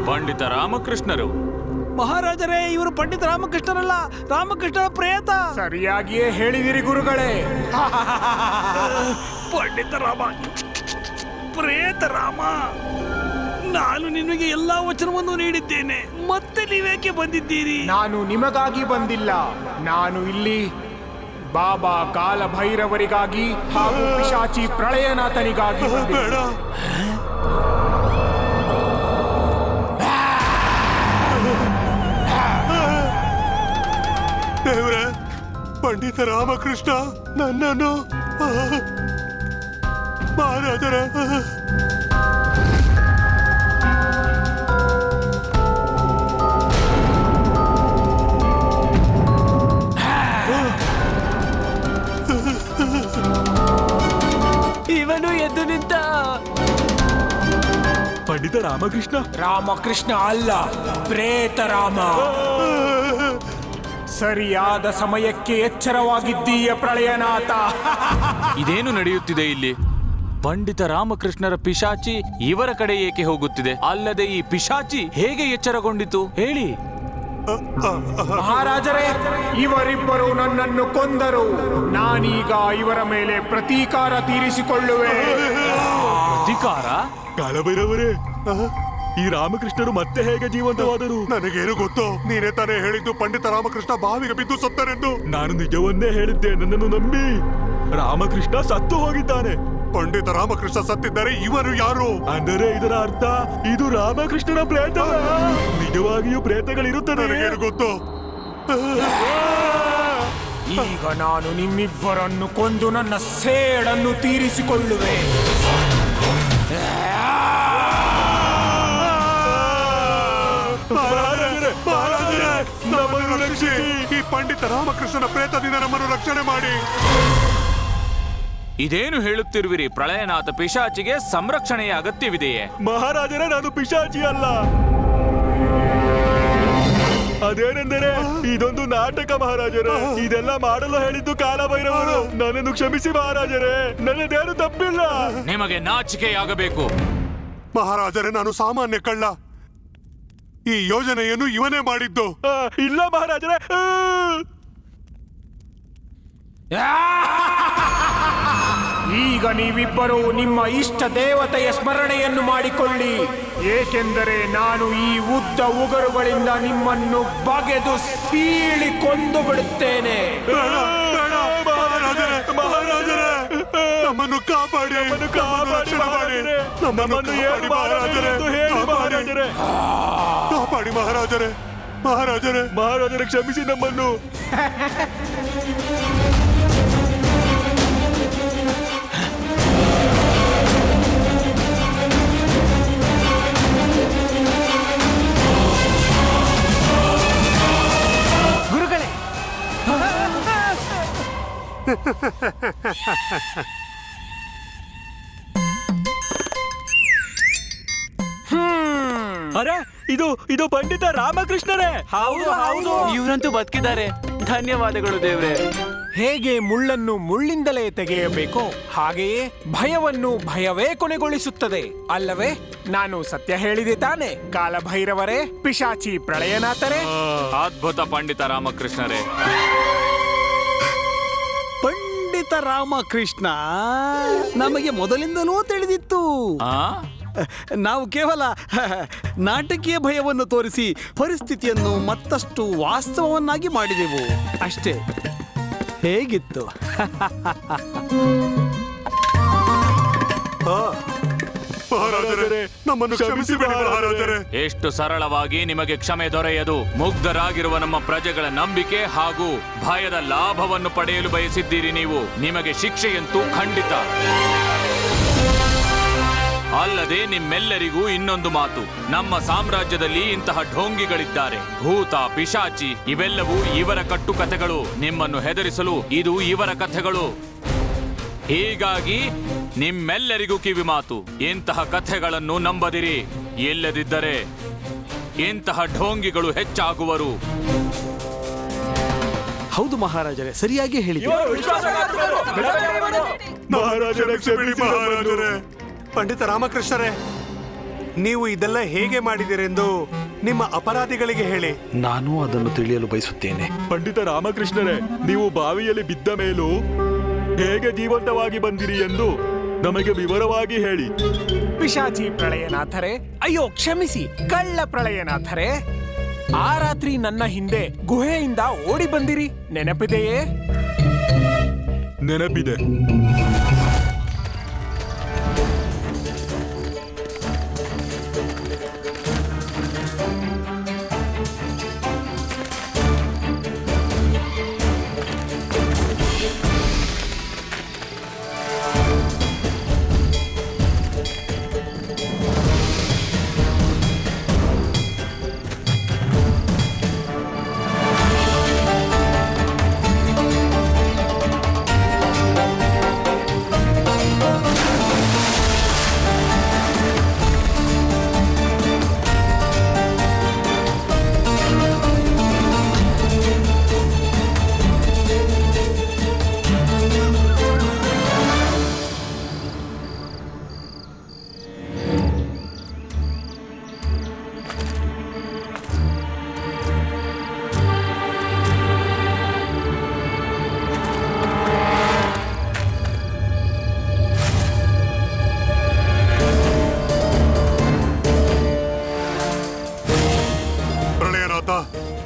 ಪಂಡಿತ ರಾಮಕೃಷ್ಣರು. ಮಹಾರಾಜರೇ, ಇವರು ಪಂಡಿತ ರಾಮಕೃಷ್ಣರಲ್ಲ, ರಾಮಕೃಷ್ಣರ ಪ್ರೇತ. ಸರಿಯಾಗಿಯೇ ಹೇಳಿದಿರಿ ಗುರುಗಳೇ. ಪಂಡಿತ ರಾಮ, ಪ್ರೇತ ರಾಮ, ನಾನು ನಿಮಗೆ ಎಲ್ಲಾ ವಚನವನ್ನು ನೀಡಿದ್ದೇನೆ, ಮತ್ತೆ ನೀವೇಕೆ ಬಂದಿದ್ದೀರಿ? ನಾನು ನಿಮಗಾಗಿ ಬಂದಿಲ್ಲ, ನಾನು ಇಲ್ಲಿ ಬಾಬಾ ಕಾಲಭೈರವರಿಗಾಗಿ ಹಾಗೂ ಪಿಶಾಚಿ ಪ್ರಳಯನಾಥನಿಗಾಗಿ ಬೇಡ. ದೇವ್ರೆ, ಪಂಡಿತ ರಾಮಕೃಷ್ಣ ನನ್ನನ್ನು ಮಹಾರಾಜರೇ, ಇವನು ಎದ್ದು ನಿಂತ. ಪಂಡಿತ ರಾಮಕೃಷ್ಣ. ರಾಮಕೃಷ್ಣ ಅಲ್ಲ, ಪ್ರೇತರಾಮ. ಸರಿಯಾದ ಸಮಯಕ್ಕೆ ಎಚ್ಚರವಾಗಿದ್ದೀಯ ಪ್ರಳಯನಾಥ. ಇದೇನು ನಡೆಯುತ್ತಿದೆ ಇಲ್ಲಿ? ಪಂಡಿತ ರಾಮಕೃಷ್ಣರ ಪಿಶಾಚಿ ಇವರ ಕಡೆ ಏಕೆ ಹೋಗುತ್ತಿದೆ? ಅಲ್ಲದೆ ಈ ಪಿಶಾಚಿ ಹೇಗೆ ಎಚ್ಚರಗೊಂಡಿತು ಹೇಳಿ? ಮಹಾರಾಜರೇ, ಇವರಿಬ್ಬರು ನನ್ನನ್ನು ಕೊಂದರು. ನಾನೀಗ ಇವರ ಮೇಲೆ ಪ್ರತೀಕಾರ ತೀರಿಸಿಕೊಳ್ಳುವೆ. ಅಧಿಕಾರ? ಕಾಲಭೈರವರೇ, ಈ ರಾಮಕೃಷ್ಣರು ಮತ್ತೆ ಹೇಗೆ ಜೀವಂತವಾದರು? ನನಗೇನು ಗೊತ್ತು? ನೀನೇ ತಾನೇ ಹೇಳಿದ್ದು ಪಂಡಿತ ರಾಮಕೃಷ್ಣ ಬಾವಿಗೆ ಬಿದ್ದು ಸತ್ತರೆಂದು. ನಾನು ನಿಜವನ್ನೇ ಹೇಳಿದ್ದೆ, ನನ್ನನ್ನು ನಂಬಿ. ರಾಮಕೃಷ್ಣ ಸತ್ತು ಹೋಗಿದ್ದಾನೆ. ಪಂಡಿತ ರಾಮಕೃಷ್ಣ ಸತ್ತಿದ್ದರೆ ಇವನು ಯಾರು? ಅಂದರೆ ಇದರ ಅರ್ಥ ಇದು ರಾಮಕೃಷ್ಣನ ಪ್ರೇತ. ನಿಜವಾಗಿಯೂ ಪ್ರೇತಗಳಿರುತ್ತದೆ. ನನಗೇನು ಗೊತ್ತು? ಈಗ ನಾನು ನಿಮ್ಮಿಬ್ಬರನ್ನು ಕೊಂದು ನನ್ನ ಸೇಡನ್ನು ತೀರಿಸಿಕೊಳ್ಳುವೆ. ನಮ್ಮನ್ನು ರಕ್ಷಿಸಿ. ಈ ಪಂಡಿತ ರಾಮಕೃಷ್ಣನ ಪ್ರೇತದಿಂದ ನಮ್ಮನ್ನು ರಕ್ಷಣೆ ಮಾಡಿ. ಇದೇನು ಹೇಳುತ್ತಿರುವಿರಿ? ಪ್ರಳಯನಾಥ ಪಿಶಾಚಿಗೆ ಸಂರಕ್ಷಣೆಯ ಅಗತ್ಯವಿದೆಯೇ? ಮಹಾರಾಜರೇ, ನಾನು ಪಿಶಾಚಿ ಅಲ್ಲ. ಅದೇನೆಂದರೆ ಇದೊಂದು ನಾಟಕ ಮಹಾರಾಜರೇ. ಇದೆಲ್ಲ ಮಾಡಲು ಹೇಳಿದ್ದು ಕಾಲಭೈರವರು. ನನ್ನನ್ನು ಕ್ಷಮಿಸಿ ಮಹಾರಾಜರೇ, ನನ್ನದೇನು ತಪ್ಪಿಲ್ಲ. ನಿಮಗೆ ನಾಚಿಕೆಯಾಗಬೇಕು. ಮಹಾರಾಜರೇ, ನಾನು ಸಾಮಾನ್ಯ ಕಳ್ಳ. ಈ ಯೋಜನೆಯನ್ನು ಇವನೇ ಮಾಡಿದ್ದು. ಇಲ್ಲ ಮಹಾರಾಜರೇ. ಈಗ ನೀವಿಬ್ಬರು ನಿಮ್ಮ ಇಷ್ಟ ದೇವತೆಯ ಸ್ಮರಣೆಯನ್ನು ಮಾಡಿಕೊಳ್ಳಿ, ಏಕೆಂದರೆ ನಾನು ಈ ಉದ್ದ ಉಗುರುಗಳಿಂದ ನಿಮ್ಮನ್ನು ಬಗೆದು ಸೀಳಿ ಕೊಂದು ಬಿಡುತ್ತೇನೆ. ಮಹಾರಾಜರೇ, ಮಹಾರಾಜರೇ, ನಮ್ಮನ್ನು ಕಾಪಾಡಿ, ರಕ್ಷಣೆ ಮಾಡಿ. ನಮ್ಮನ್ನು ಏನು ಮಹಾರಾಜರೇ ಎಂದು ಹೇಳಿ ಮಹಾರಾಜರೇ. ಕಾಪಾಡಿ ಮಹಾರಾಜರೇ. ಮಹಾರಾಜರೇ, ಮಹಾರಾಜರೇ, ಕ್ಷಮಿಸಿ ನಮ್ಮನ್ನು. ಗುರುಗಳೇ, ಅರೆ, ಇದು ಪಂಡಿತ ರಾಮಕೃಷ್ಣರೇ. ಹೌದು ಹೌದು, ಇವರಂತೂ ಬದುಕಿದ್ದಾರೆ. ಧನ್ಯವಾದಗಳು ದೇವ್ರೆ. ಹೇಗೆ ಮುಳ್ಳನ್ನು ಮುಳ್ಳಿಂದಲೇ ತೆಗೆಯಬೇಕೋ ಹಾಗೆಯೇ ಭಯವನ್ನು ಭಯವೇ ಕೊನೆಗೊಳಿಸುತ್ತದೆ ಅಲ್ಲವೇ? ನಾನು ಸತ್ಯ ಹೇಳಿದೆ ತಾನೆ ಕಾಲಭೈರವರೇ, ಪಿಶಾಚಿ ಪ್ರಳಯನಾಥರೇ? ಅದ್ಭುತ ಪಂಡಿತ ರಾಮಕೃಷ್ಣರೇ. ಪಂಡಿತ ರಾಮಕೃಷ್ಣ ನಮಗೆ ಮೊದಲಿಂದಲೂ ತಿಳಿದಿತ್ತು. ನಾವು ಕೇವಲ ನಾಟಕೀಯ ಭಯವನ್ನು ತೋರಿಸಿ ಪರಿಸ್ಥಿತಿಯನ್ನು ಮತ್ತಷ್ಟು ವಾಸ್ತವವನ್ನಾಗಿ ಮಾಡಿದೆವು ಅಷ್ಟೇ. ಹೇಗಿತ್ತು? ಮಹಾರಾಜರೇ, ನಮ್ಮನ್ನು ಕ್ಷಮಿಸಿಬಿಡಿ ಮಹಾರಾಜರೇ. ಎಷ್ಟು ಸರಳವಾಗಿ ನಿಮಗೆ ಕ್ಷಮೆ ದೊರೆಯದು? ಮುಗ್ಧರಾಗಿರುವ ನಮ್ಮ ಪ್ರಜೆಗಳ ನಂಬಿಕೆ ಹಾಗೂ ಭಯದ ಲಾಭವನ್ನು ಪಡೆಯಲು ಬಯಸಿದ್ದೀರಿ ನೀವು. ನಿಮಗೆ ಶಿಕ್ಷೆಯಂತೂ ಖಂಡಿತ. ಅಲ್ಲದೆ ನಿಮ್ಮೆಲ್ಲರಿಗೂ ಇನ್ನೊಂದು ಮಾತು, ನಮ್ಮ ಸಾಮ್ರಾಜ್ಯದಲ್ಲಿ ಇಂತಹ ಢೋಂಗಿಗಳಿದ್ದಾರೆ. ಭೂತ, ಪಿಶಾಚಿ ಇವೆಲ್ಲವೂ ಇವರ ಕಟ್ಟುಕಥೆಗಳು. ನಿಮ್ಮನ್ನು ಹೆದರಿಸಲು ಇದು ಇವರ ಕಥೆಗಳು. ಹೀಗಾಗಿ ನಿಮ್ಮೆಲ್ಲರಿಗೂ ಕಿವಿ ಮಾತು, ಇಂತಹ ಕಥೆಗಳನ್ನು ನಂಬದಿರಿ. ಇಲ್ಲದಿದ್ದರೆ ಇಂತಹ ಢೋಂಗಿಗಳು ಹೆಚ್ಚಾಗುವರು. ಹೌದು ಮಹಾರಾಜರೇ, ಸರಿಯಾಗಿ ಹೇಳಿದೆ. ಮಹಾರಾಜರೇ, ಕ್ಷಮಿಸಿ ಮಹಾರಾಜರೇ, ಪಂಡಿತ ರಾಮಕೃಷ್ಣರೇ, ನೀವು ಇದೆಲ್ಲ ಹೇಗೆ ಮಾಡಿದಿರೆಂದು ನಿಮ್ಮ ಅಪರಾಧಿಗಳಿಗೆ ಹೇಳಿ. ನಾನು ಅದನ್ನು ತಿಳಿಯಲು ಬಯಸುತ್ತೇನೆ. ಪಂಡಿತ ರಾಮಕೃಷ್ಣರೇ, ನೀವು ಬಾವಿಯಲ್ಲಿ ಬಿದ್ದ ಮೇಲೂ ಹೇಗೆ ಜೀವಂತವಾಗಿ ಬಂದಿರಿ ಎಂದು ನಮಗೆ ವಿವರವಾಗಿ ಹೇಳಿ. ಪಿಶಾಚಿ ಪ್ರಳಯನಾಥರೇ, ಅಯ್ಯೋ ಕ್ಷಮಿಸಿ, ಕಳ್ಳ ಪ್ರಳಯನಾಥರೇ, ಆ ರಾತ್ರಿ ನನ್ನ ಹಿಂದೆ ಗುಹೆಯಿಂದ ಓಡಿ ಬಂದಿರಿ, ನೆನಪಿದೆಯೇ? ನೆನಪಿದೆ.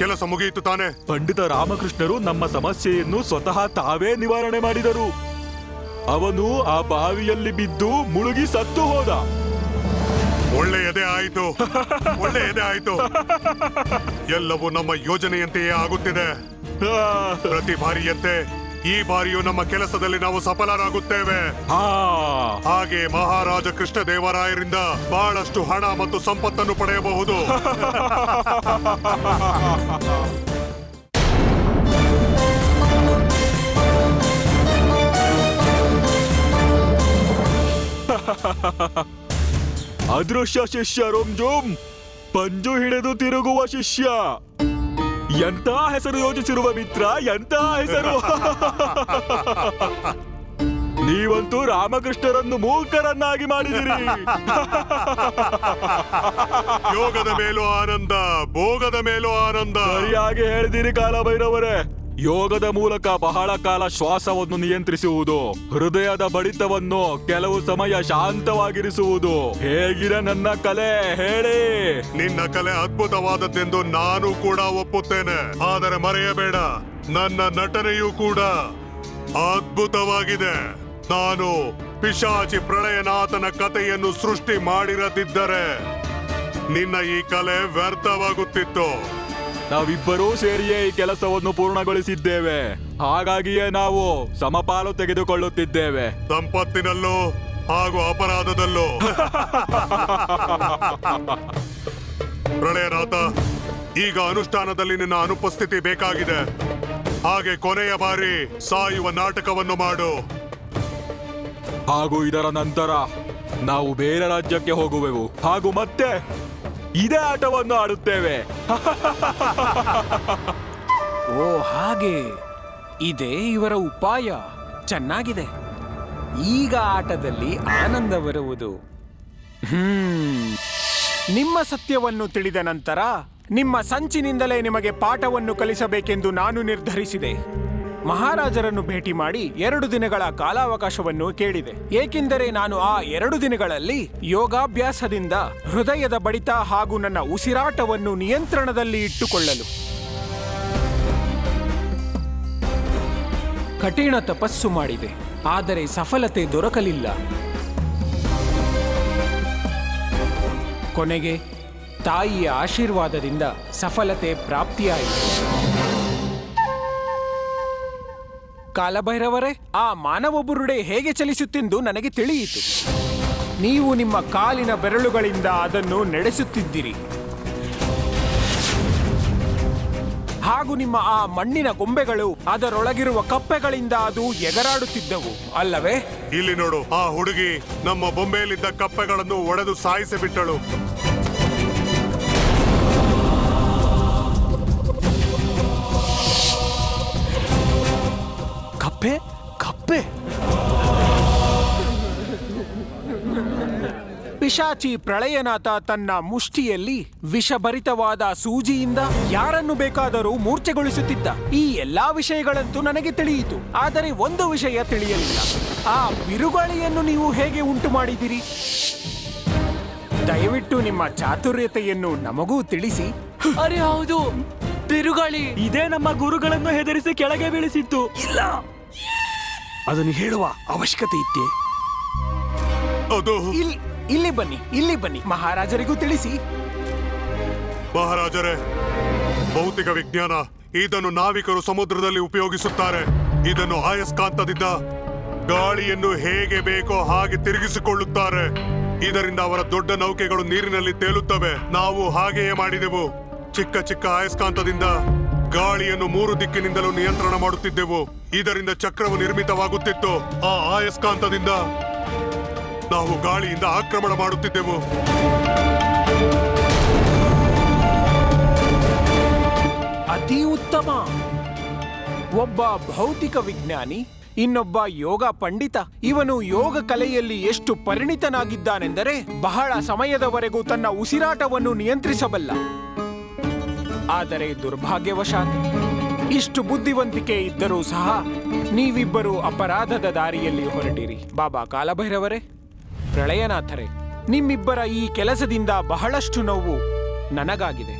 ಕೆಲಸ ಮುಗಿಯಿತು ತಾನೆ? ಪಂಡಿತ ರಾಮಕೃಷ್ಣರು ನಮ್ಮ ಸಮಸ್ಯೆಯನ್ನು ಸ್ವತಃ ತಾವೇ ನಿವಾರಣೆ ಮಾಡಿದರು. ಅವನು ಆ ಬಾವಿಯಲ್ಲಿ ಬಿದ್ದು ಮುಳುಗಿ ಸತ್ತು ಹೋದ. ಒಳ್ಳೆಯದೇ ಆಯಿತು, ಒಳ್ಳೆಯದೇ ಆಯಿತು. ಎಲ್ಲವೂ ನಮ್ಮ ಯೋಜನೆಯಂತೆಯೇ ಆಗುತ್ತಿದೆ. ಪ್ರತಿ ಬಾರಿಯಂತೆ ಈ ಬಾರಿಯೂ ನಮ್ಮ ಕೆಲಸದಲ್ಲಿ ನಾವು ಸಫಲರಾಗುತ್ತೇವೆ. ಹಾಗೆ ಮಹಾರಾಜ ಕೃಷ್ಣದೇವರಾಯರಿಂದ ಬಹಳಷ್ಟು ಹಣ ಮತ್ತು ಸಂಪತ್ತನ್ನು ಪಡೆಯಬಹುದು. ಅದೃಶ್ಯ ಶಿಷ್ಯ ರೋಮ್ಜೋಮ್, ಪಂಜು ಹಿಡಿದು ತಿರುಗುವ ಶಿಷ್ಯ. ಎಂತ ಹೆಸರು ಯೋಚಿಸಿರುವ ಮಿತ್ರ, ಎಂತ ಹೆಸರು! ನೀವಂತೂ ರಾಮಕೃಷ್ಣರನ್ನು ಮೂಕರನ್ನಾಗಿ ಮಾಡಿದಿರಿ. ಯೋಗದ ಮೇಲೂ ಆನಂದ, ಭೋಗದ ಮೇಲೂ ಆನಂದ. ಸರಿಯಾಗಿ ಹೇಳಿದಿರಿ ಕಾಲಭೈರವರೇ. ಯೋಗದ ಮೂಲಕ ಬಹಳ ಕಾಲ ಶ್ವಾಸವನ್ನು ನಿಯಂತ್ರಿಸುವುದು, ಹೃದಯದ ಬಡಿತವನ್ನು ಕೆಲವು ಸಮಯ ಶಾಂತವಾಗಿರಿಸುವುದು. ಹೇಗಿದೆ ನನ್ನ ಕಲೆ, ಹೇಳಿ? ನಿನ್ನ ಕಲೆ ಅದ್ಭುತವಾದದ್ದೆಂದು ನಾನು ಕೂಡ ಒಪ್ಪುತ್ತೇನೆ. ಆದರೆ ಮರೆಯಬೇಡ, ನನ್ನ ನಟನೆಯೂ ಕೂಡ ಅದ್ಭುತವಾಗಿದೆ. ನಾನು ಪಿಶಾಚಿ ಪ್ರಳಯನಾಥನ ಕಥೆಯನ್ನು ಸೃಷ್ಟಿ ಮಾಡಿರದಿದ್ದರೆ ನಿನ್ನ ಈ ಕಲೆ ವ್ಯರ್ಥವಾಗುತ್ತಿತ್ತು. ನಾವಿಬ್ಬರೂ ಸೇರಿಯೇ ಈ ಕೆಲಸವನ್ನು ಪೂರ್ಣಗೊಳಿಸಿದ್ದೇವೆ. ಹಾಗಾಗಿಯೇ ನಾವು ಸಮಪಾಲು ತೆಗೆದುಕೊಳ್ಳುತ್ತಿದ್ದೇವೆ, ಸಂಪತ್ತಿನಲ್ಲೂ ಹಾಗೂ ಅಪರಾಧದಲ್ಲೂ. ಪ್ರಳಯನಾಥ, ಈಗ ಅನುಷ್ಠಾನದಲ್ಲಿ ನಿನ್ನ ಅನುಪಸ್ಥಿತಿ ಬೇಕಾಗಿದೆ. ಹಾಗೆ ಕೊನೆಯ ಬಾರಿ ಸಾಯುವ ನಾಟಕವನ್ನು ಮಾಡು. ಹಾಗೂ ಇದರ ನಂತರ ನಾವು ಬೇರೆ ರಾಜ್ಯಕ್ಕೆ ಹೋಗುವೆವು, ಹಾಗೂ ಮತ್ತೆ ಇದೇ ಆಟವನ್ನು ಆಡುತ್ತೇವೆ. ಓ ಹಾಗೆ, ಇದೇ ಇವರ ಉಪಾಯ. ಚೆನ್ನಾಗಿದೆ. ಈಗ ಆಟದಲ್ಲಿ ಆನಂದ ಬರುವುದು. ನಿಮ್ಮ ಸತ್ಯವನ್ನು ತಿಳಿದ ನಂತರ ನಿಮ್ಮ ಸಂಚಿನಿಂದಲೇ ನಿಮಗೆ ಪಾಠವನ್ನು ಕಲಿಸಬೇಕೆಂದು ನಾನು ನಿರ್ಧರಿಸಿದೆ. ಮಹಾರಾಜರನ್ನು ಭೇಟಿ ಮಾಡಿ 2 ದಿನಗಳ ಕಾಲಾವಕಾಶವನ್ನು ಕೇಳಿದೆ. ಏಕೆಂದರೆ ನಾನು ಆ 2 ದಿನಗಳಲ್ಲಿ ಯೋಗಾಭ್ಯಾಸದಿಂದ ಹೃದಯದ ಬಡಿತ ಹಾಗೂ ನನ್ನ ಉಸಿರಾಟವನ್ನು ನಿಯಂತ್ರಣದಲ್ಲಿ ಇಟ್ಟುಕೊಳ್ಳಲು ಕಠಿಣ ತಪಸ್ಸು ಮಾಡಿದೆ. ಆದರೆ ಸಫಲತೆ ದೊರಕಲಿಲ್ಲ. ಕೊನೆಗೆ ತಾಯಿಯ ಆಶೀರ್ವಾದದಿಂದ ಸಫಲತೆ ಪ್ರಾಪ್ತಿಯಾಯಿತು. ಕಾಲಭೈರವರೇ, ಆ ಮಾನವ ಬುರುಡೆ ಹೇಗೆ ಚಲಿಸುತ್ತೆಂದು ನನಗೆ ತಿಳಿಯಿತು. ನೀವು ನಿಮ್ಮ ಕಾಲಿನ ಬೆರಳುಗಳಿಂದ ಅದನ್ನು ನಡೆಸುತ್ತಿದ್ದಿರಿ. ಹಾಗೂ ನಿಮ್ಮ ಆ ಮಣ್ಣಿನ ಗೊಂಬೆಗಳು ಅದರೊಳಗಿರುವ ಕಪ್ಪೆಗಳಿಂದ ಅದು ಎಗರಾಡುತ್ತಿದ್ದವು, ಅಲ್ಲವೇ? ಇಲ್ಲಿ ನೋಡು, ಆ ಹುಡುಗಿ ನಮ್ಮ ಬೊಂಬೆಯಲ್ಲಿದ್ದ ಕಪ್ಪೆಗಳನ್ನು ಒಡೆದು ಸಾಯಿಸಿಬಿಟ್ಟಳು. ಕಪ್ಪೆ ಕಪ್ಪೆ ಪಿಶಾಚಿ ಪ್ರಳಯನಾಥ ತನ್ನ ಮುಷ್ಟಿಯಲ್ಲಿ ವಿಷಭರಿತವಾದ ಸೂಜಿಯಿಂದ ಯಾರನ್ನು ಬೇಕಾದರೂ ಮೂರ್ಛೆಗೊಳಿಸುತ್ತಿದ್ದ. ಈ ಎಲ್ಲಾ ವಿಷಯಗಳಂತೂ ನನಗೆ ತಿಳಿಯಿತು. ಆದರೆ ಒಂದು ವಿಷಯ ತಿಳಿಯಲಿಲ್ಲ. ಆ ಬಿರುಗಾಳಿಯನ್ನು ನೀವು ಹೇಗೆ ಉಂಟು ಮಾಡಿದಿರಿ? ದಯವಿಟ್ಟು ನಿಮ್ಮ ಚಾತುರ್ಯತೆಯನ್ನು ನಮಗೂ ತಿಳಿಸಿ. ಅರೆ ಹೌದು, ಬಿರುಗಾಳಿ ಇದೇ ನಮ್ಮ ಗುರುಗಳನ್ನು ಹೆದರಿಸಿ ಕೆಳಗೆ ಬೀಳಿಸಿತ್ತು. ಇಲ್ಲ, ಅದನ್ನು ಹೇಳುವ ಅವಶ್ಯಕತೆ ಇತ್ತೆ. ಅದು ಇಲ್ಲಿ ಬನ್ನಿ, ಮಹಾರಾಜರಿಗೂ ತಿಳಿಸಿ. ಮಹಾರಾಜರೇ, ಭೌತಿಕ ವಿಜ್ಞಾನ ಇದನ್ನು ನಾವಿಕರು ಸಮುದ್ರದಲ್ಲಿ ಉಪಯೋಗಿಸುತ್ತಾರೆ. ಇದನ್ನು ಅಯಸ್ಕಾಂತದಿಂದ ಗಾಳಿಯನ್ನು ಹೇಗೆ ಬೇಕೋ ಹಾಗೆ ತಿರುಗಿಸಿಕೊಳ್ಳುತ್ತಾರೆ. ಇದರಿಂದ ಅವರ ದೊಡ್ಡ ನೌಕೆಗಳು ನೀರಿನಲ್ಲಿ ತೇಲುತ್ತವೆ. ನಾವು ಹಾಗೆಯೇ ಮಾಡಿದೆವು. ಚಿಕ್ಕ ಚಿಕ್ಕ ಅಯಸ್ಕಾಂತದಿಂದ ಗಾಳಿಯನ್ನು 3 ದಿಕ್ಕಿನಿಂದಲೂ ನಿಯಂತ್ರಣ ಮಾಡುತ್ತಿದ್ದೆವು. ಇದರಿಂದ ಚಕ್ರವು ನಿರ್ಮಿತವಾಗುತ್ತಿತ್ತು. ಆ ಅಯಸ್ಕಾಂತದಿಂದ ನಾವು ಗಾಳಿಯಿಂದ ಆಕ್ರಮಣ ಮಾಡುತ್ತಿದ್ದೆವು. ಅತಿ ಉತ್ತಮ. ಒಬ್ಬ ಭೌತಿಕ ವಿಜ್ಞಾನಿ, ಇನ್ನೊಬ್ಬ ಯೋಗ ಪಂಡಿತ. ಇವನು ಯೋಗ ಕಲೆಯಲ್ಲಿ ಎಷ್ಟು ಪರಿಣಿತನಾಗಿದ್ದಾನೆಂದರೆ ಬಹಳ ಸಮಯದವರೆಗೂ ತನ್ನ ಉಸಿರಾಟವನ್ನು ನಿಯಂತ್ರಿಸಬಲ್ಲ. ಆದರೆ ದುರ್ಭಾಗ್ಯವಶಾತ್ ಇಷ್ಟು ಬುದ್ಧಿವಂತಿಕೆ ಇದ್ದರೂ ಸಹ ನೀವಿಬ್ಬರು ಅಪರಾಧದ ದಾರಿಯಲ್ಲಿ ಹೊರಟಿರಿ. ಬಾಬಾ ಕಾಲಭೈರವರೇ, ಪ್ರಳಯನಾಥರೇ, ನಿಮ್ಮಿಬ್ಬರ ಈ ಕೆಲಸದಿಂದ ಬಹಳಷ್ಟು ನೋವು ನನಗಾಗಿದೆ.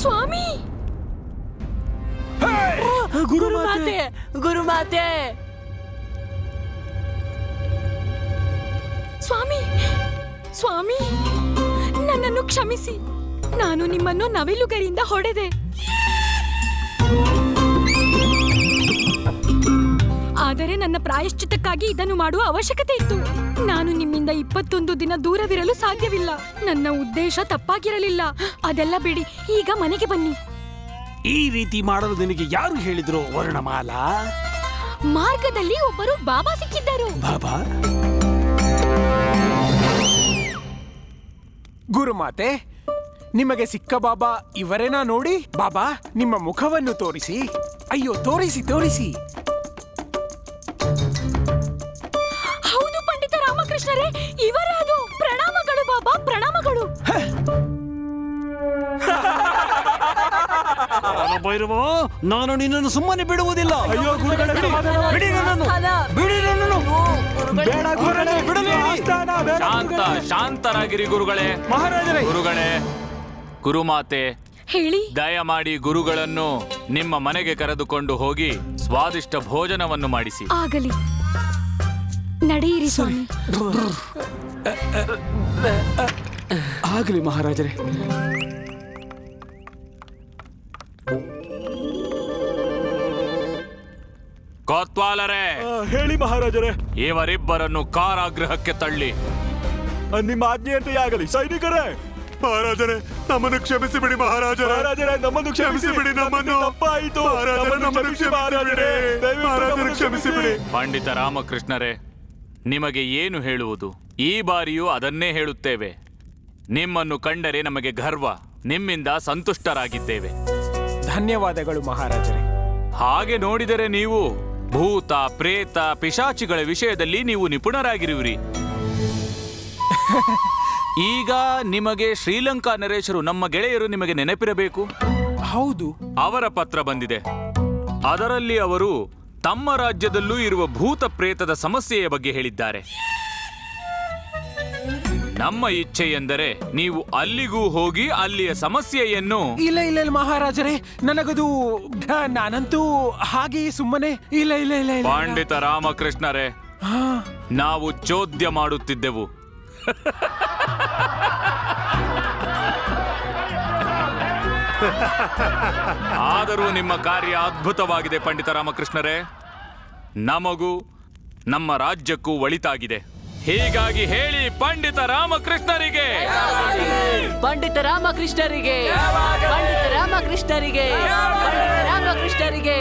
ಸ್ವಾಮಿ, ಗುರುಮಾತೆ, ಗುರುಮಾತೆ, ಸ್ವಾಮಿ, ಸ್ವಾಮಿ, ನನ್ನನ್ನು ಕ್ಷಮಿಸಿ. ನಾನು ನಿಮ್ಮನ್ನು ನವಿಲುಗರಿಯಿಂದ ಹೊಡೆದೆ. ಆದರೆ ನನ್ನ ಪ್ರಾಯಶ್ಚಿತ್ತಕ್ಕಾಗಿ ಇದನ್ನು ಮಾಡುವ ಅವಶ್ಯಕತೆ ಇತ್ತು. ನಾನು ನಿಮ್ಮಿಂದ 21 ದಿನ ದೂರವಿರಲು ಸಾಧ್ಯವಿಲ್ಲ. ನನ್ನ ಉದ್ದೇಶ ತಪ್ಪಾಗಿರಲಿಲ್ಲ. ಅದೆಲ್ಲ ಬಿಡಿ, ಈಗ ಮನೆಗೆ ಬನ್ನಿ. ಈ ರೀತಿ ಮಾಡಲು ನಿನಗೆ ಯಾರು ಹೇಳಿದ್ರು ವರ್ಣಮಾಲಾ? ಮಾರ್ಗದಲ್ಲಿ ಒಬ್ಬರು ಬಾಬಾ ಸಿಕ್ಕಿದ್ದರು. ಬಾಬಾ? ಗುರುಮಾತೆ, ನಿಮಗೆ ಸಿಕ್ಕ ಬಾಬಾ ಇವರೇನಾ ನೋಡಿ? ಬಾಬಾ, ನಿಮ್ಮ ಮುಖವನ್ನು ತೋರಿಸಿ. ಅಯ್ಯೋ, ತೋರಿಸಿ. ಹೌದು ಪಂಡಿತ ರಾಮಕೃಷ್ಣರೇ, ಇವರೇ ಅದು. ಪ್ರಣಾಮಗಳು ಬಾಬಾ, ಪ್ರಣಾಮಗಳು. ಭೈರವ, ನಾನು ನಿನ್ನನ್ನು ಸುಮ್ಮನೆ ಬಿಡುವುದಿಲ್ಲ. ಅಯ್ಯೋ ಗುರುಗಳೇ, ಬಿಡಿ ನನ್ನನ್ನು. ಬೇಡ ಗುರುಗಳೇ, ಬಿಡಬೇಡಿ. ಶಾಂತರಾಗಿರಿ ಗುರುಗಳೇ. ಮಹಾರಾಜರೇ, ಗುರುಗಳೇ, ಗುರುಮಾತೆ, ಹೇಳಿ. ದಯಮಾಡಿ ಗುರುಗಳನ್ನು ನಿಮ್ಮ ಮನೆಗೆ ಕರೆದುಕೊಂಡು ಹೋಗಿ ಸ್ವಾದಿಷ್ಟ ಭೋಜನವನ್ನು ಮಾಡಿಸಿ. ಆಗಲಿ, ನಡೆಯಿರಿ ಸ್ವಾಮಿ. ಆಗಲಿ ಮಹಾರಾಜರೇ. ಕೊತ್ವಾಲರೇ, ಹೇಳಿ ಮಹಾರಾಜರೇ. ಇವರಿಬ್ಬರನ್ನು ಕಾರಾಗೃಹಕ್ಕೆ ತಳ್ಳಿ. ನಿಮ್ಮ ಆಜ್ಞೆಯಂತೆ ಆಗಲಿ. ಸೈನಿಕರೇ, ಮಹಾರಾಜರೇ, ನಮ್ಮನ್ನು ಕ್ಷಮಿಸಿ ಬಿಡಿ. ಮಹಾರಾಜರೇ, ನಮ್ಮನ್ನು ಕ್ಷಮಿಸಿ ಬಿಡಿ. ನಮ್ಮನ್ನು ತಪ್ಪಾಯಿತು. ಕ್ಷಮಿಸಿ ಬಿಡಿ. ಪಂಡಿತ ರಾಮಕೃಷ್ಣರೇ, ನಿಮಗೆ ಏನು ಹೇಳುವುದು? ಈ ಬಾರಿಯೂ ಅದನ್ನೇ ಹೇಳುತ್ತೇವೆ. ನಿಮ್ಮನ್ನು ಕಂಡರೆ ನಮಗೆ ಗರ್ವ. ನಿಮ್ಮಿಂದ ಸಂತುಷ್ಟರಾಗಿದ್ದೇವೆ. ಧನ್ಯವಾದಗಳು ಮಹಾರಾಜರೇ. ಹಾಗೆ ನೋಡಿದರೆ ನೀವು ಭೂತ, ಪ್ರೇತ, ಪಿಶಾಚಿಗಳ ವಿಷಯದಲ್ಲಿ ನೀವು ನಿಪುಣರಾಗಿರುವಿರಿ. ಈಗ ನಿಮಗೆ ಶ್ರೀಲಂಕಾ ನರೇಶರು, ನಮ್ಮ ಗೆಳೆಯರು, ನಿಮಗೆ ನೆನಪಿರಬೇಕು. ಹೌದು, ಅವರ ಪತ್ರ ಬಂದಿದೆ. ಅದರಲ್ಲಿ ಅವರು ತಮ್ಮ ರಾಜ್ಯದಲ್ಲೂ ಇರುವ ಭೂತ ಪ್ರೇತದ ಸಮಸ್ಯೆಯ ಬಗ್ಗೆ ಹೇಳಿದ್ದಾರೆ. ನಮ್ಮ ಇಚ್ಛೆ ಎಂದರೆ ನೀವು ಅಲ್ಲಿಗೂ ಹೋಗಿ ಅಲ್ಲಿಯ ಸಮಸ್ಯೆಯನ್ನು. ಇಲ್ಲ ಮಹಾರಾಜರೇ, ನನಗದು, ನಾನಂತೂ ಹಾಗೆಯೇ ಸುಮ್ಮನೆ. ಇಲ್ಲ. ಪಂಡಿತ ರಾಮಕೃಷ್ಣರೇ, ನಾವು ಚೋದ್ಯ ಮಾಡುತ್ತಿದ್ದೆವು. ಆದರೂ ನಿಮ್ಮ ಕಾರ್ಯ ಅದ್ಭುತವಾಗಿದೆ ಪಂಡಿತ ರಾಮಕೃಷ್ಣರೇ. ನಮಗೂ ನಮ್ಮ ರಾಜ್ಯಕ್ಕೂ ಒಳಿತಾಗಿದೆ. ಹೀಗಾಗಿ ಹೇಳಿ ಪಂಡಿತ ರಾಮಕೃಷ್ಣರಿಗೆ. ಪಂಡಿತ ರಾಮಕೃಷ್ಣರಿಗೆ, ಪಂಡಿತ ರಾಮಕೃಷ್ಣರಿಗೆ, ಪಂಡಿತ ರಾಮಕೃಷ್ಣರಿಗೆ.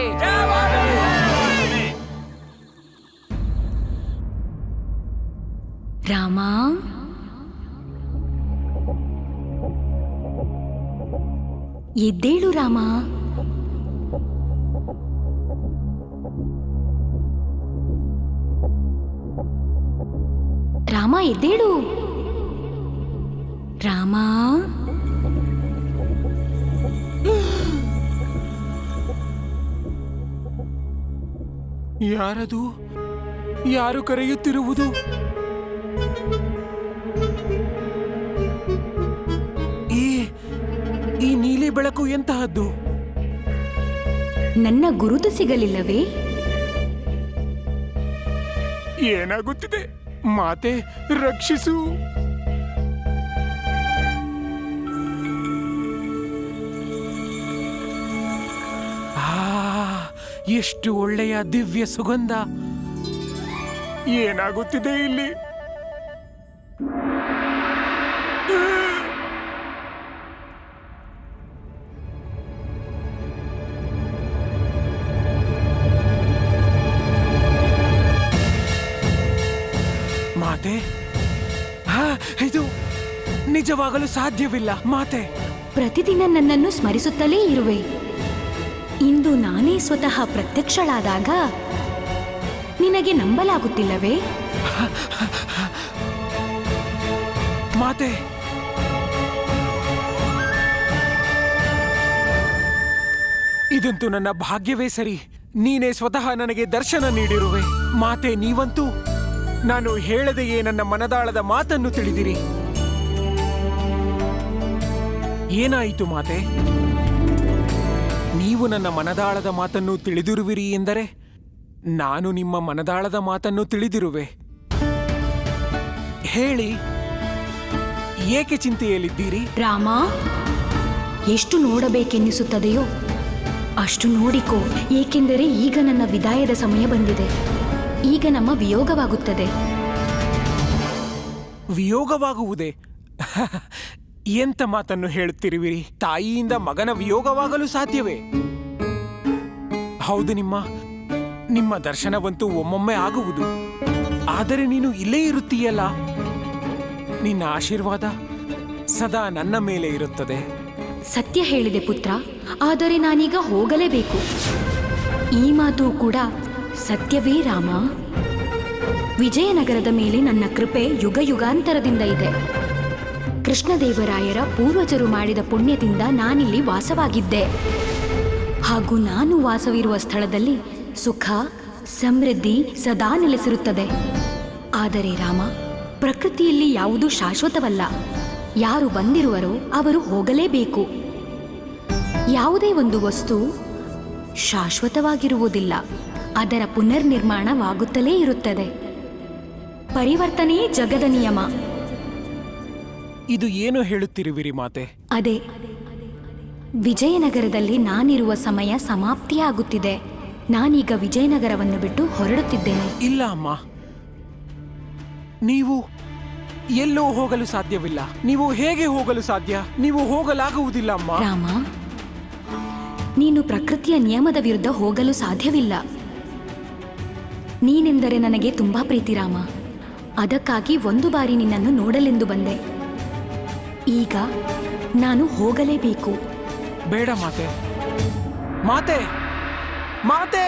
ರಾಮ, ಎದ್ದೇಳು ರಾಮ. ರಾಮ ಎದ್ದೇಳು. ರಾಮ, ಯಾರದು? ಯಾರು ಕರೆಯುತ್ತಿರುವುದು? ಈ ನೀಲಿ ಬೆಳಕು ಎಂತಹದ್ದು? ನನ್ನ ಗುರುತು ಸಿಗಲಿಲ್ಲವೇ? ಏನಾಗುತ್ತಿದೆ? ಮಾತೆ, ರಕ್ಷಿಸು. ಎಷ್ಟು ಒಳ್ಳೆಯ ದಿವ್ಯ ಸುಗಂಧ. ಏನಾಗುತ್ತಿದೆ ಇಲ್ಲಿ? ಮಾತೆ, ಇದು ನಿಜವಾಗಲು ಸಾಧ್ಯವಿಲ್ಲ ಮಾತೆ. ಪ್ರತಿದಿನ ನನ್ನನ್ನು ಸ್ಮರಿಸುತ್ತಲೇ ಇರುವೆ. ಇಂದು ನಾನೇ ಸ್ವತಃ ಪ್ರತ್ಯಕ್ಷಳಾದಾಗ ನಿನಗೆ ನಂಬಲಾಗುತ್ತಿಲ್ಲವೇ? ಮಾತೆ, ಇದಂತೂ ನನ್ನ ಭಾಗ್ಯವೇ ಸರಿ. ನೀನೇ ಸ್ವತಃ ನನಗೆ ದರ್ಶನ ನೀಡಿರುವೆ. ಮಾತೆ, ನೀವಂತೂ ನಾನು ಹೇಳದೆಯೇ ನನ್ನ ಮನದಾಳದ ಮಾತನ್ನು ತಿಳಿದಿರಿ. ಏನಾಯಿತು ಮಾತೆ? ನೀವು ನನ್ನ ಮನದಾಳದ ಮಾತನ್ನು ತಿಳಿದಿರುವಿರಿ ಎಂದರೆ ನಾನು ನಿಮ್ಮ ಮನದಾಳದ ಮಾತನ್ನು ತಿಳಿದಿರುವೆ. ಹೇಳಿ, ಏಕೆ ಚಿಂತೆಯಲ್ಲಿದ್ದೀರಿ? ರಾಮ, ಎಷ್ಟು ನೋಡಬೇಕೆನ್ನಿಸುತ್ತದೆಯೋ ಅಷ್ಟು ನೋಡಿಕೋ. ಏಕೆಂದರೆ ಈಗ ನನ್ನ ವಿದಾಯದ ಸಮಯ ಬಂದಿದೆ. ಈಗ ನಮ್ಮ ವಿಯೋಗವಾಗುತ್ತದೆ. ವಿಯೋಗವಾಗುವುದೇ? ಎಂತ ಮಾತನ್ನು ಹೇಳುತ್ತಿರುವಿರಿ? ತಾಯಿಯಿಂದ ಮಗನ ವಿಯೋಗವಾಗಲು ಸಾಧ್ಯವೇ? ಹೌದು, ನಿಮ್ಮ ದರ್ಶನವಂತೂ ಒಮ್ಮೊಮ್ಮೆ ಆಗುವುದು. ಆದರೆ ನೀನು ಇಲ್ಲೇ ಇರುತ್ತೀಯಲ್ಲ. ನಿನ್ನ ಆಶೀರ್ವಾದ ಸದಾ ನನ್ನ ಮೇಲೆ ಇರುತ್ತದೆ. ಸತ್ಯ ಹೇಳಿದೆ ಪುತ್ರ, ಆದರೆ ನಾನೀಗ ಹೋಗಲೇಬೇಕು. ಈ ಮಾತು ಕೂಡ ಸತ್ಯವೇ ರಾಮ. ವಿಜಯನಗರದ ಮೇಲೆ ನನ್ನ ಕೃಪೆ ಯುಗ ಯುಗಾಂತರದಿಂದ ಇದೆ. ಕೃಷ್ಣದೇವರಾಯರ ಪೂರ್ವಜರು ಮಾಡಿದ ಪುಣ್ಯದಿಂದ ನಾನಿಲ್ಲಿ ವಾಸವಾಗಿದ್ದೆ. ಹಾಗೂ ನಾನು ವಾಸವಿರುವ ಸ್ಥಳದಲ್ಲಿ ಸುಖ ಸಮೃದ್ಧಿ ಸದಾ ನೆಲೆಸಿರುತ್ತದೆ. ಆದರೆ ರಾಮ, ಪ್ರಕೃತಿಯಲ್ಲಿ ಯಾವುದೂ ಶಾಶ್ವತವಲ್ಲ. ಯಾರು ಬಂದಿರುವರೋ ಅವರು ಹೋಗಲೇಬೇಕು. ಯಾವುದೇ ಒಂದು ವಸ್ತು ಶಾಶ್ವತವಾಗಿರುವುದಿಲ್ಲ. ಅದರ ಪುನರ್ನಿರ್ಮಾಣವಾಗುತ್ತಲೇ ಇರುತ್ತದೆ. ಪರಿವರ್ತನೆಯೇ ಜಗದ ನಿಯಮ. ಇದು ಏನು ಹೇಳುತ್ತಿರುವಿರಿ ಮಾತೆ? ಅದೇ, ವಿಜಯನಗರದಲ್ಲಿ ನಾನಿರುವ ಸಮಯ ಸಮಾಪ್ತಿಯಾಗುತ್ತಿದೆ. ನಾನೀಗ ವಿಜಯನಗರವನ್ನು ಬಿಟ್ಟು ಹೊರಡುತ್ತಿದ್ದೇನೆ. ಇಲ್ಲ ಅಮ್ಮ, ನೀವು ಎಲ್ಲೂ ಹೋಗಲು ಸಾಧ್ಯವಿಲ್ಲ. ನೀವು ಹೇಗೆ ಹೋಗಲು ಸಾಧ್ಯ? ನೀವು ಹೋಗಲಾಗುವುದಿಲ್ಲ ಅಮ್ಮ. ರಾಮ, ನೀನು ಪ್ರಕೃತಿಯ ನಿಯಮದ ವಿರುದ್ಧ ಹೋಗಲು ಸಾಧ್ಯವಿಲ್ಲ. ನೀನೆಂದರೆ ನನಗೆ ತುಂಬಾ ಪ್ರೀತಿ ರಾಮ. ಅದಕ್ಕಾಗಿ ಒಂದು ಬಾರಿ ನಿನ್ನನ್ನು ನೋಡಲೆಂದು ಬಂದೆ. ಈಗ ನಾನು ಹೋಗಲೇಬೇಕು. ಬೇಡ ಮಾತೆ, ಮಾತೆ, ಮಾತೆ!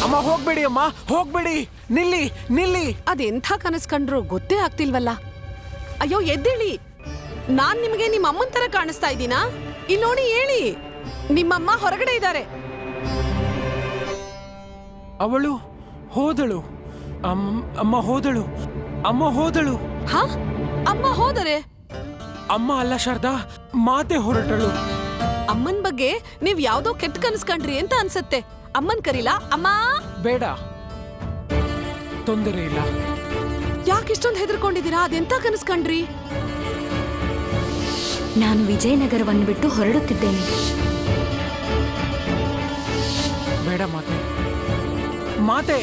ಅಮ್ಮ, ಹೋಗ್ಬೇಡಿ ಅಮ್ಮ, ಹೋಗ್ಬೇಡಿ. ನಿಲ್ಲಿ, ನಿಲ್ಲಿ. ಅದೆಂಥ ಕನಸು ಕಂಡ್ರು ಗೊತ್ತೇ ಆಗ್ತಿಲ್ವಲ್ಲ. ಅಯ್ಯೋ, ಎದ್ದೇಳಿ. ನಾನ್ ನಿಮಗೆ ನಿಮ್ಮ ಅಮ್ಮನ ತರ ಕಾಣಿಸ್ತಾ ಇದ್ದೀನಾ? ಇಲ್ಲಿ ನೋಡಿ, ಹೇಳಿ. ನಿಮ್ಮಮ್ಮ ಹೊರಗಡೆ ಇದ್ದಾರೆ. ಅವಳು ಹೋದಳು. ಅಮ್ಮ ಹೋದಳು. ಅಮ್ಮ ಹೋದಳು. ಹಾ? ಅಮ್ಮ ಹೋದರೆ? ಅಮ್ಮ ಅಲ್ಲ ಶಾರದಾ, ಮಾತೆ ಹೊರಟಳು. ಅಮ್ಮನ್ ಬಗ್ಗೆ ನೀವ್ ಯಾವ್ದೋ ಕೆಟ್ಟ ಕನಸು ಕಂಡ್ರಿ ಅಂತ ಅನ್ಸತ್ತೆ. ಅಮ್ಮನ್ ಕರೀಲಾ? ಅಮ್ಮ. ಬೇಡ, ತೊಂದರೆ ಇಲ್ಲ. ಯಾಕಿಷ್ಟೊಂದು ಹೆದರ್ಕೊಂಡಿದ್ದೀರಾ? ಅದೆಂತ ಕನಸು ಕಂಡ್ರಿ? ನಾನು ವಿಜಯನಗರವನ್ನು ಬಿಟ್ಟು ಹೊರಡುತ್ತಿದ್ದೇನೆ. ಬೇಡ ಮಾತೆ, ಮಾತೆ!